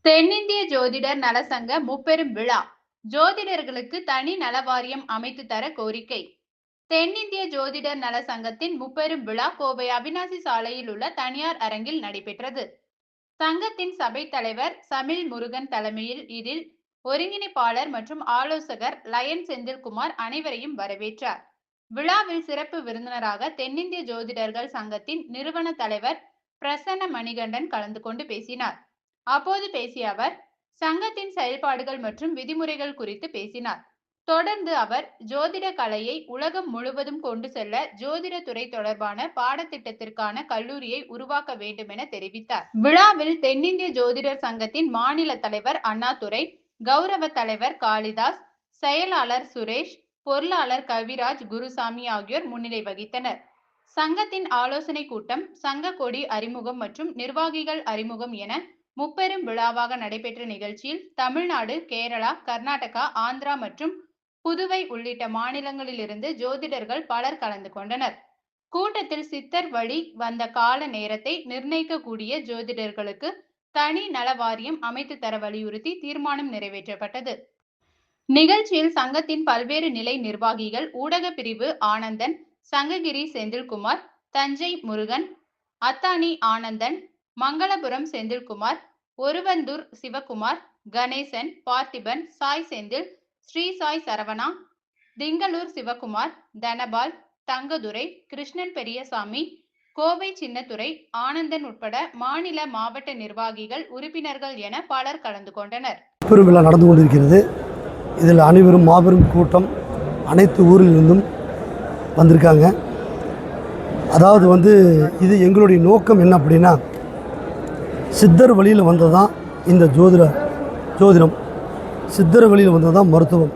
தென்னிந்திய ஜோதிடர் நலசங்க முப்பெரும் விழா. ஜோதிடர்களுக்கு தனி நலவாரியம் அமைத்து தர கோரிக்கை. தென்னிந்திய ஜோதிடர் நல சங்கத்தின் முப்பெரும் விழா கோவை அவிநாசி சாலையில் உள்ள தனியார் அரங்கில் நடைபெற்றது. சங்கத்தின் சபை தலைவர் சமில் முருகன் தலைமையில் இதில் ஒருங்கிணைப்பாளர் மற்றும் ஆலோசகர் லயன் செந்தில்குமார் அனைவரையும் வரவேற்றார். விழாவில் சிறப்பு விருந்தினராக தென்னிந்திய ஜோதிடர்கள் சங்கத்தின் நிறுவன தலைவர் பிரசன்ன மணிகண்டன் கலந்து கொண்டு பேசினார். அப்போது பேசிய அவர் சங்கத்தின் செயல்பாடுகள் மற்றும் விதிமுறைகள் குறித்து பேசினார். தொடர்ந்து அவர் ஜோதிட கலையை உலகம் முழுவதும் கொண்டு செல்ல ஜோதிட துறை தொடர்பான பாடத்திட்டத்திற்கான கல்லூரியை உருவாக்க வேண்டும் என தெரிவித்தார். விழாவில் தென்னிந்திய ஜோதிடர் சங்கத்தின் மாநில தலைவர் அண்ணாதுரை, கௌரவ தலைவர் காளிதாஸ், செயலாளர் சுரேஷ், பொருளாளர் கவிராஜ், குருசாமி ஆகியோர் முன்னிலை வகித்தனர். சங்கத்தின் ஆலோசனை கூட்டம், சங்க கொடி அறிமுகம் மற்றும் நிர்வாகிகள் அறிமுகம் என முப்பெரும் விழாவாக நடைபெற்ற நிகழ்ச்சியில் தமிழ்நாடு, கேரளா, கர்நாடகா, ஆந்திரா மற்றும் புதுவை உள்ளிட்ட மாநிலங்களிலிருந்து ஜோதிடர்கள் பலர் கலந்து கொண்டனர். கூட்டத்தில் சித்தர் வழி வந்த கால நேரத்தை நிர்ணயிக்கக்கூடிய ஜோதிடர்களுக்கு தனி நல வாரியம் அமைத்து தர வலியுறுத்தி தீர்மானம் நிறைவேற்றப்பட்டது. நிகழ்ச்சியில் சங்கத்தின் பல்வேறு நிலை நிர்வாகிகள், ஊடக பிரிவு ஆனந்தன், சங்ககிரி செந்தில்குமார், தஞ்சை முருகன், அத்தானி ஆனந்தன், மங்களபுரம் செந்தில்குமார், ஒருவந்தூர் சிவகுமார், கணேசன், பார்த்திபன், சாய் செந்தில், ஸ்ரீ சாய் சரவணா, திங்களூர் சிவகுமார், தனபால், தங்கதுரை, கிருஷ்ணன் பெரியசாமி, கோவை சின்னத்துரை, ஆனந்தன் உட்பட மாநில, மாவட்ட நிர்வாகிகள், உறுப்பினர்கள் என பலர் கலந்து கொண்டனர். பெருவிழா நடந்து கொண்டிருக்கிறது. இதில் அனைவரும் மாபெரும் கூட்டம், அனைத்து ஊரிலிருந்தும் வந்திருக்காங்க. அதாவது இது எங்களுடைய நோக்கம் என்ன அப்படின்னா, சித்தர் வழியில் வந்ததான் இந்த ஜோதிடம், சித்தர் வழியில் வந்ததான் மருத்துவம்.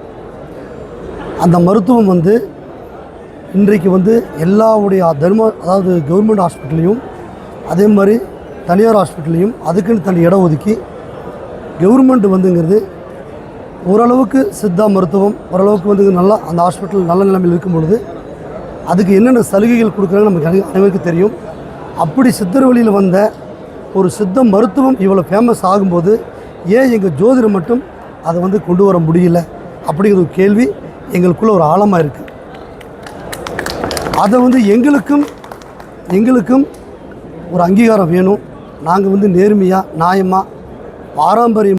அந்த மருத்துவம் இன்றைக்கு எல்லாவுடைய அதாவது கவர்மெண்ட் ஹாஸ்பிட்டல்லையும் அதே மாதிரி தனியார் ஹாஸ்பிட்டல்லையும் அதுக்குன்னு தனி இடம் ஒதுக்கி கவர்மெண்ட் ஓரளவுக்கு சித்தா மருத்துவம் ஓரளவுக்கு நல்லா அந்த ஹாஸ்பிட்டல் நல்ல நிலைமையில் இருக்கும் பொழுது அதுக்கு என்னென்ன சலுகைகள் கொடுக்குறாங்கன்னு நமக்கு அனைவருக்கும் தெரியும். அப்படி சித்தர் வழியில் வந்த ஒரு சித்த மருத்துவம் இவ்வளோ ஃபேமஸ் ஆகும்போது ஏன் எங்கள் ஜோதிடம் மட்டும் அதை கொண்டு வர முடியல அப்படிங்கிற ஒரு கேள்வி எங்களுக்குள்ள ஒரு ஆழமாக இருக்குது. அதை எங்களுக்கும் ஒரு அங்கீகாரம் வேணும். நாங்கள் நேர்மையாக, நியாயமாக, பாரம்பரியம்